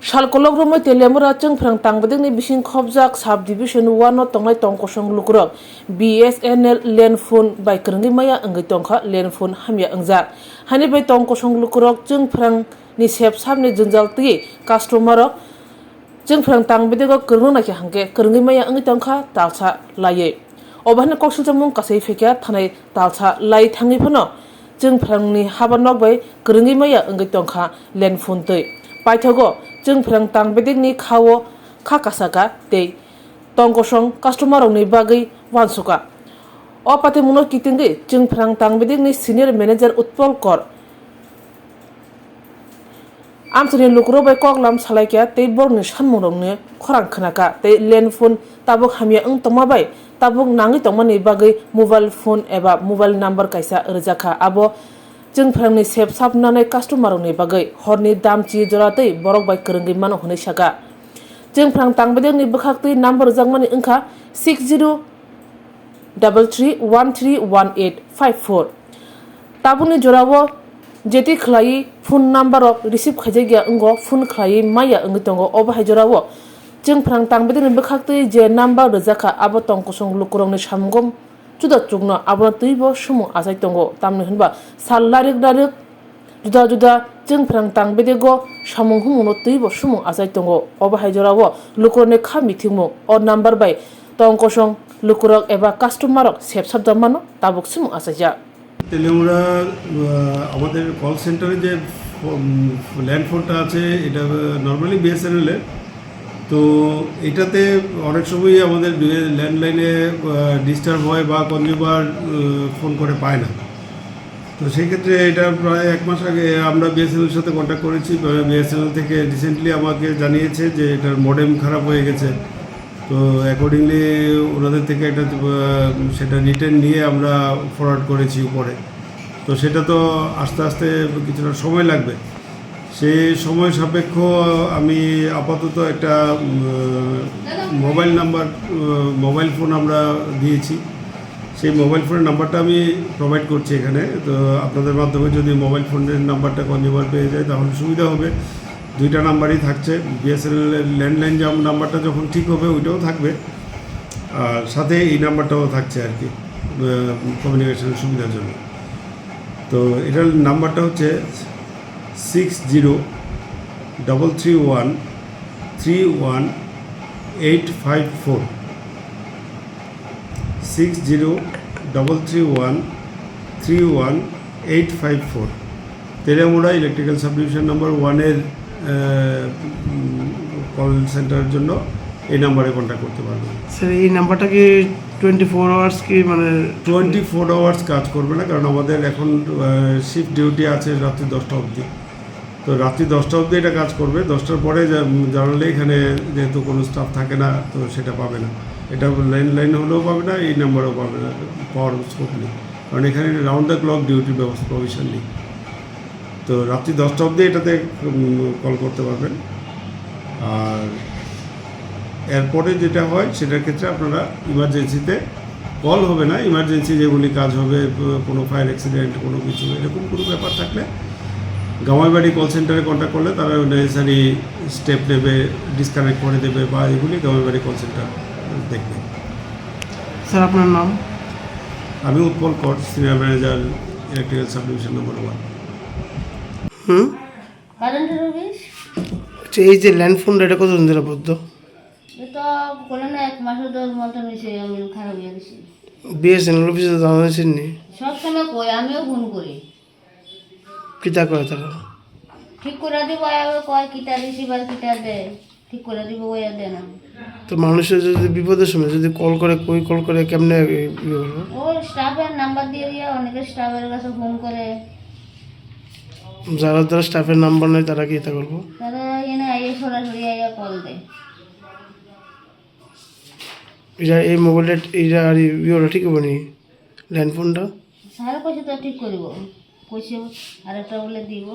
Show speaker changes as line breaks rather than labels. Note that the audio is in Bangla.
Shalkolog Romo Telemura Chwngpherang Badingni Bising Khobjak Sub Division 1 no tonglai tongkosong Lukurok BSNL land phone by Kwrangni maya angai tongkha land phone Hamya angjak hani bai tongkosong Lukurok Chwngpherangni sep sabni Jwngjalo tui customer Chwngpherang Badingo Kwrang naki hangke Kwrangni maya angai tongkha talsa laye obahna koksilchamung kasai fekya thanai talsa lai thangi phano Chwngpherangni habanok bai Kwrangni maya angai tongkha land phone tui paithago Chwngpherang Badingni khawo khakasaka tei tongkosong customer ni bagwi wansuka o patemuno kitingi Chwngpherang Badingni senior manager Utpol Kor amchani Lukurok bai koklam salaikya tei borni sanmungrokni khorang khnaka tei land phone tabuk Hamya tongma bai tabuk nangi tongmani bagwi mobile phone eba mobile number kaisa rjakha abo Chwngpherangni sep sapnanai customer ni bagwi horni damchi joratei borok bai Kwrangni mano hunai saka Chwngpherang Badingni bwkhak number rjakmani wngkha 6033131854 tabukni jorao jeti khlai phone number rok receive khaijagya ungo phone khlai maya ungi tongo obahai jorao Chwngpherang Badingni bwkhak je number rjakha abo tongkosong Lukurokni samgom juda chukno abona tuibo sumu asai tongo tamni hunba sal larik juda Chwngpherang Badingo samung humuno tuibo sumu asai tongo obahai jorao Lukurokni khami thingmu o number bai tongkosong Lukurok eba customer rok sep sabjamano tabuk sumu asaija
Teliamura আমাদের কল সেন্টারে যে ল্যান্ড ফোনটা আছে এটা নর্মালি বিএসএনএল এর তো এটাতে অনেক সময় আমাদের ল্যান্ডলাইনে ডিস্টার্ব হয় বা কনজিউমার ফোন করে পায় না তো সেই ক্ষেত্রে এটা প্রায় এক মাস আগে আমরা বিএসএনএল সাথে কন্ট্যাক্ট করেছি বিএসএনএল থেকে রিসেন্টলি আমাকে জানিয়েছে যে এটার মডেম খারাপ হয়ে গেছে তো অ্যাকর্ডিংলি ওনাদের থেকে একটা সেটা রিটার্ন নিয়ে আমরা ফরওয়ার্ড করেছি উপরে তো সেটা তো আস্তে আস্তে কিছুটা সময় লাগবে সেই সময় সাপেক্ষ আমি আপাতত একটা মোবাইল ফোন আমরা দিয়েছি সেই মোবাইল ফোনের নাম্বারটা আমি প্রোভাইড করছি এখানে তো আপনাদের মাধ্যমে যদি মোবাইল ফোনের নাম্বারটা কনজিউমার পেয়ে যায় তাহলে সুবিধা হবে দুইটা নাম্বারই থাকছে বিএসএনএল ল্যান্ডলাইন নাম্বারটা যখন ঠিক হবে ওইটাও থাকবে আর সাথে এই নাম্বারটাও থাকছে আর কি কমিউনিকেশনের সুবিধার জন্য তো এটার নাম্বারটা হচ্ছে 6033131854 6033131854 তেলেমুরা ইলেকট্রিক্যাল সাবডিভিশন নাম্বার 1 এর কল সেন্টারের জন্য এই নাম্বারে কন্ট্যাক্ট করতে পারবেন
স্যার এই নাম্বারটা কি 24 আওয়ার্স কি মানে
24 আওয়ার্স কাজ করবে না কারণ আমাদের এখন শিফট ডিউটি আছে রাত্রি 10টা অবধি তো রাত্রি 10টা অবধি এটা কাজ করবে 10টার পরে জানালে এখানে যেহেতু কোনো স্টাফ থাকে না তো সেটা পাবে না এটা ল্যান্ডলাইন হলেও পাবে না এই নাম্বারও পাবে না পাওয়ার স্কোপ নেই কারণ এখানে রাউন্ড দ্য ক্লক ডিউটির ব্যবস্থা প্রভিশন নেই তো রাত্রি 10টা অবধি এটাতে কল করতে পারবেন আর এরপরে যেটা হয় সেটার ক্ষেত্রে আপনারা ইমার্জেন্সিতে কল হবে না ইমার্জেন্সি যেগুলি কাজ হবে কোনো ফায়ার অ্যাক্সিডেন্ট কোনো কিছু এরকম কোনো ব্যাপার থাকলে গামাইবাড়ি কল সেন্টারে কন্ট্যাক্ট করলে তারা নেসেসারি স্টেপ নেবে ডিসকানেক্ট করে দেবে বা এগুলি গামাইবাড়ি কল সেন্টার দেখবে
স্যার আপনার নাম
আমি উৎপল কর সিনিয়র ম্যানেজার ইলেকট্রিক্যাল সাবডিভিশন নম্বর 1
আচ্ছা এই যে ল্যান্ড ফোন এটা কতদিন ধরে বদ্ধ
এটা বলে না এক মাসের 10 মতো নিছে আমি খারাপ হয়ে গেছি
বিএসএনএল অফিসে জানাইছেন নি
সব সময় কই আমিও ফোন করি
কিটা করে তারা
ঠিক করে দিব আগে কয় কিটা রিসিভার কিটা দে ঠিক করে দিব ওই দে না
তো মানুষের যদি বিপদের সময় যদি কল করে কেমনে
ও স্টাফের নাম্বার দিয়ে দিয়া অনেকে স্টাফের কাছে ফোন করে
যারা স্টাফের নাম্বার নেই তারা কি এটা করবো
তারা এনে আইয়ে সরাসরি আইয়া কল দেয়
এটা এই মোবাইলটা এইটা আর ইউরা ঠিক হবে নি ল্যান্ড ফোনটা
স্যার কইছে তো ঠিক করিব কইছে আরেকটা বলে দিব